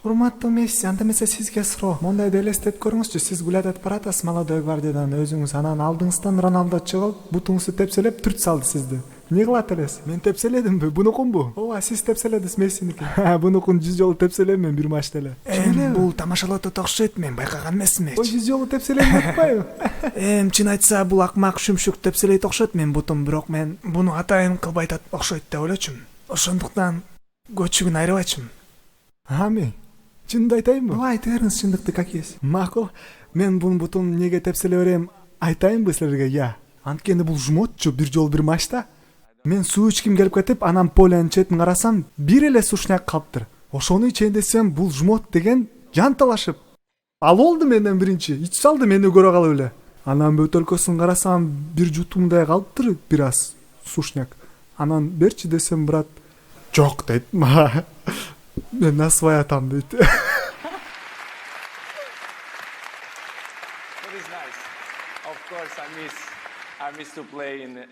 Урматтуу Месси, анда эмесе сизге суроо. Мондайды элестетип көрүңүзчү, сиз гулядат баратасыз Молодой гвардиядан өзүңүз, анан алдыңыздан Роналдо чыгып, бутуңузду тепселеп түрт салды сизди. Эмне кылат элесиз? Мен тепселедимби? Бунукунбу? Ооба, сиз тепселедиз Мессиники. Бунукун 100 жолу тепселем мен бир матчта эле. Бул тамашалатып окшойт, мен байкаган эмесмин. Ой, 100 жолу тепселем атпайбы? Чын айтса бул акмак шүмшүк тепселейт окшойт мен бутум, бирок мен буну атайын кылбайт окшойт деп ойлочумун. Ошондуктан көчүгүн айырбайчумун. Ами, чынымды айтайынбы? Ооба, айта бериңиз чындыкты как есть. Макул. Мен бунун бутун эмнеге тепселе берем айтайынбы силерге? Я. Анткени бул жумотчу бир жолу бир матчта. Мен суу ичким келип кетип, анан полянын четин карасам, бир эле сушняк калыптыр. Ошону ичейин десем, бул жумот деген жанталашып. Ал болду менден биринчи. Ичип салды мени көрө калып эле. Анан бөтөлкөсүн карасам, бир жутумдай калыптыр бир аз сушняк. Анан берчи десем, брат, жок дейт. Мен насыбай атам дейт. It is nice. Of course, I miss to play in